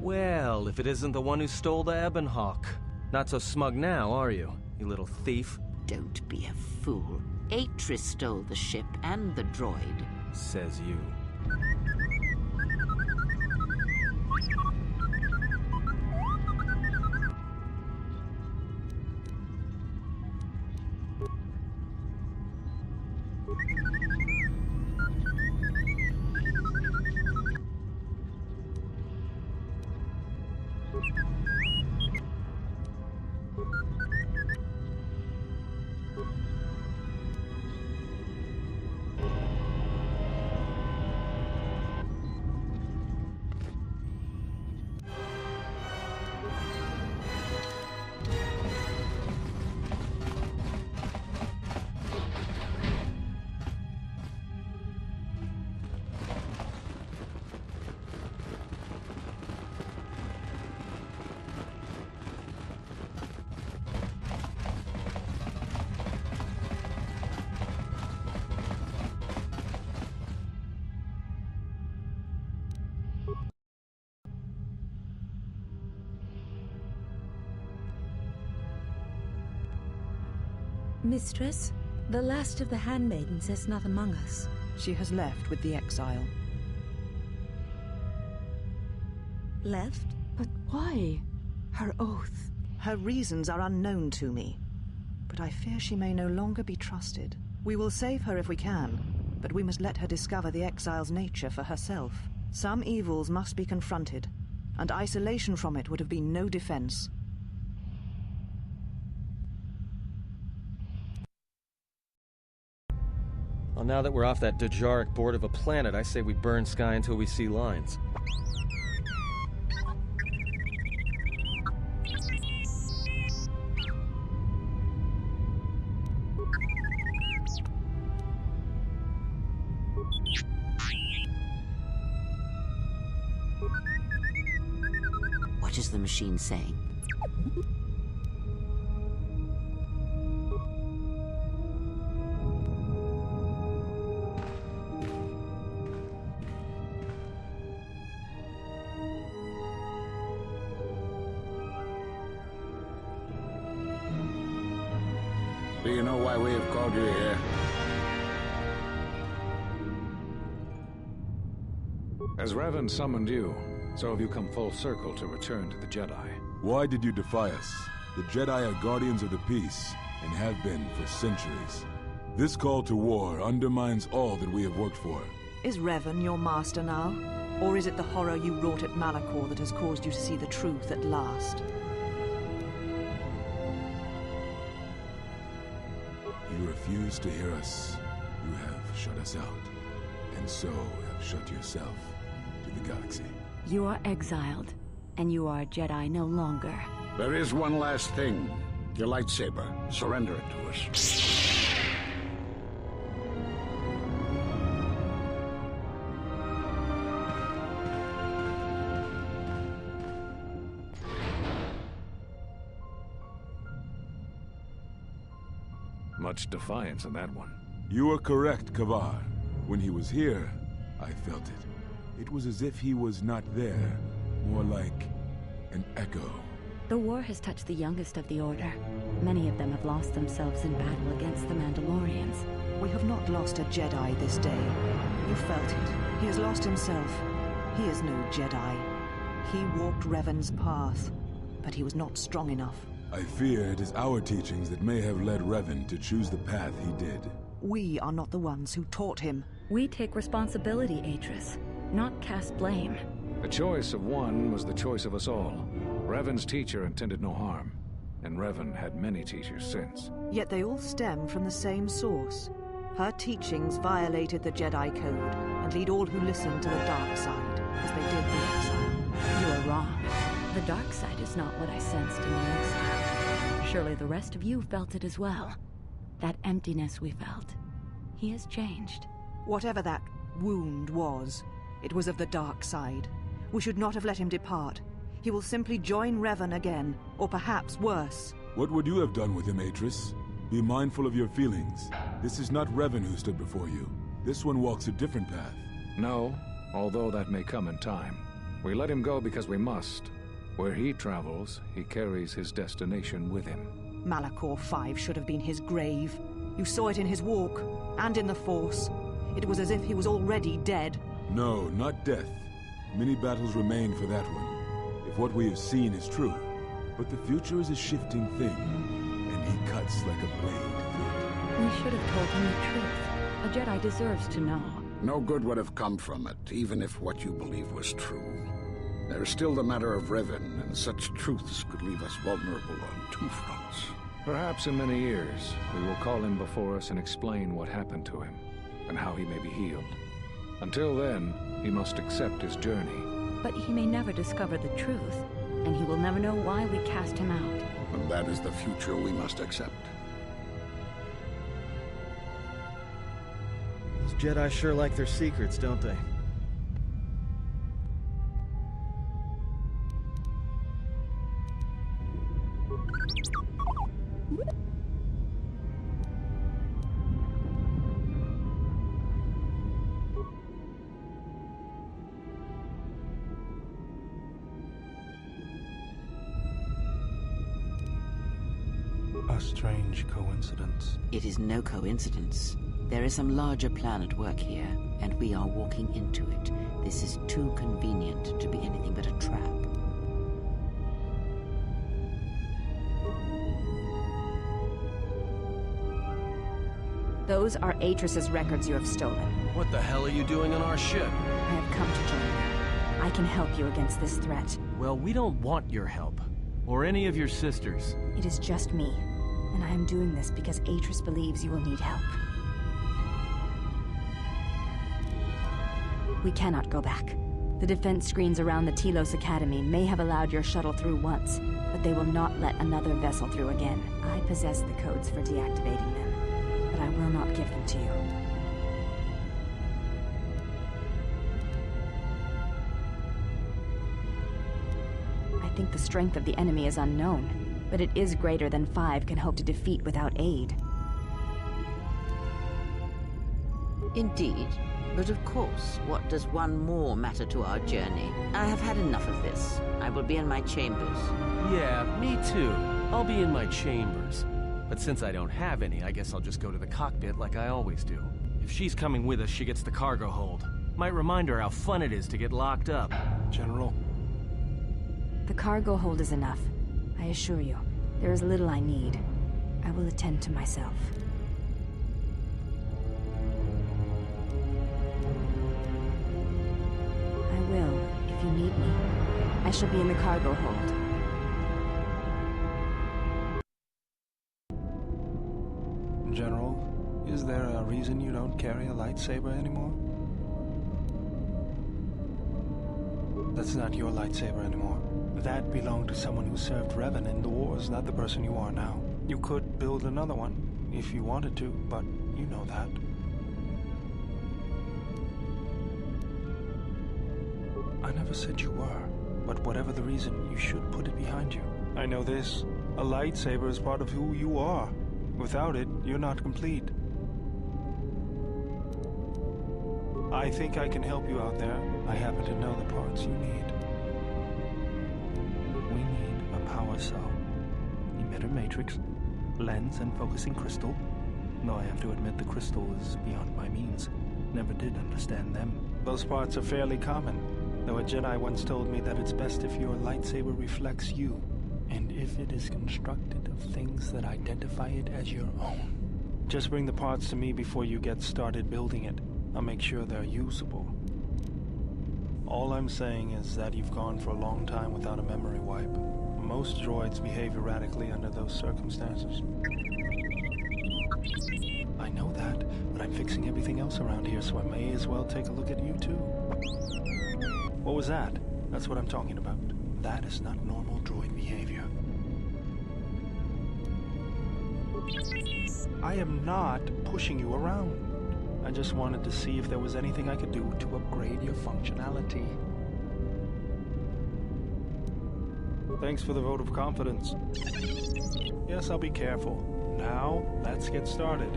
Well, if it isn't the one who stole the Ebonhawk. Not so smug now, are you little thief? Don't be a fool. Atris stole the ship and the droid. Says you. Mistress, the last of the handmaidens is not among us. She has left with the exile. Left? But why? Her oath. Her reasons are unknown to me, but I fear she may no longer be trusted. We will save her if we can, but we must let her discover the exile's nature for herself. Some evils must be confronted, and isolation from it would have been no defense. Well, now that we're off that Dejaric board of a planet, I say we burn sky until we see lines. What is the machine saying? Do you know why we have called you here? As Revan summoned you, so have you come full circle to return to the Jedi. Why did you defy us? The Jedi are guardians of the peace, and have been for centuries. This call to war undermines all that we have worked for. Is Revan your master now? Or is it the horror you wrought at Malachor that has caused you to see the truth at last? You refuse to hear us. You have shut us out, and so have shut yourself to the galaxy. You are exiled, and you are a Jedi no longer. There is one last thing. Your lightsaber. Surrender it to us. Much defiance in that one. You are correct, Kavar. When he was here, I felt it. It was as if he was not there, more like an echo. The war has touched the youngest of the Order. Many of them have lost themselves in battle against the Mandalorians. We have not lost a Jedi this day. You felt it. He has lost himself. He is no Jedi. He walked Revan's path, but he was not strong enough. I fear it is our teachings that may have led Revan to choose the path he did. We are not the ones who taught him. We take responsibility, Atris, not cast blame. The choice of one was the choice of us all. Revan's teacher intended no harm, and Revan had many teachers since. Yet they all stem from the same source. Her teachings violated the Jedi Code and lead all who listen to the dark side, as they did the exile. You are wrong. The dark side is not what I sensed in the exile. Surely the rest of you felt it as well. That emptiness we felt. He has changed. Whatever that wound was, it was of the dark side. We should not have let him depart. He will simply join Revan again, or perhaps worse. What would you have done with him, Atris? Be mindful of your feelings. This is not Revan who stood before you. This one walks a different path. No, although that may come in time. We let him go because we must. Where he travels, he carries his destination with him. Malachor 5 should have been his grave. You saw it in his walk, and in the Force. It was as if he was already dead. No, not death. Many battles remain for that one, if what we have seen is true. But the future is a shifting thing, and he cuts like a blade through it. We should have told him the truth. A Jedi deserves to know. No good would have come from it, even if what you believe was true. There is still the matter of Revan, and such truths could leave us vulnerable on two fronts. Perhaps in many years, we will call him before us and explain what happened to him, and how he may be healed. Until then, he must accept his journey. But he may never discover the truth, and he will never know why we cast him out. And that is the future we must accept. Those Jedi sure like their secrets, don't they? A strange coincidence. It is no coincidence. There is some larger plan at work here, and we are walking into it. This is too convenient to be anything but a trap. Those are Atris's records you have stolen. What the hell are you doing on our ship? I have come to join you. I can help you against this threat. Well, we don't want your help. Or any of your sisters. It is just me, and I am doing this because Atris believes you will need help. We cannot go back. The defense screens around the Telos Academy may have allowed your shuttle through once, but they will not let another vessel through again. I possess the codes for deactivating them, but I will not give them to you. I think the strength of the enemy is unknown, but it is greater than 5 can hope to defeat without aid. Indeed. But of course, what does one more matter to our journey? I have had enough of this. I will be in my chambers. Yeah, me too. I'll be in my chambers. But since I don't have any, I guess I'll just go to the cockpit like I always do. If she's coming with us, she gets the cargo hold. Might remind her how fun it is to get locked up. General? The cargo hold is enough. I assure you, there is little I need. I will attend to myself. I will, if you need me. I shall be in the cargo hold. General, is there a reason you don't carry a lightsaber anymore? That's not your lightsaber anymore. That belonged to someone who served Revan in the wars, not the person you are now. You could build another one, if you wanted to, but you know that. I never said you were, but whatever the reason, you should put it behind you. I know this. A lightsaber is part of who you are. Without it, you're not complete. I think I can help you out there. I happen to know the parts you need. We need a power cell, emitter matrix, lens and focusing crystal. Though I have to admit the crystal is beyond my means. Never did understand them. Those parts are fairly common, though a Jedi once told me that it's best if your lightsaber reflects you, and if it is constructed of things that identify it as your own. Just bring the parts to me before you get started building it. I'll make sure they're usable. All I'm saying is that you've gone for a long time without a memory wipe. Most droids behave erratically under those circumstances. I know that, but I'm fixing everything else around here, so I may as well take a look at you too. What was that? That's what I'm talking about. That is not normal droid behavior. I am not pushing you around. I just wanted to see if there was anything I could do to upgrade your functionality. Thanks for the vote of confidence. Yes, I'll be careful. Now, let's get started.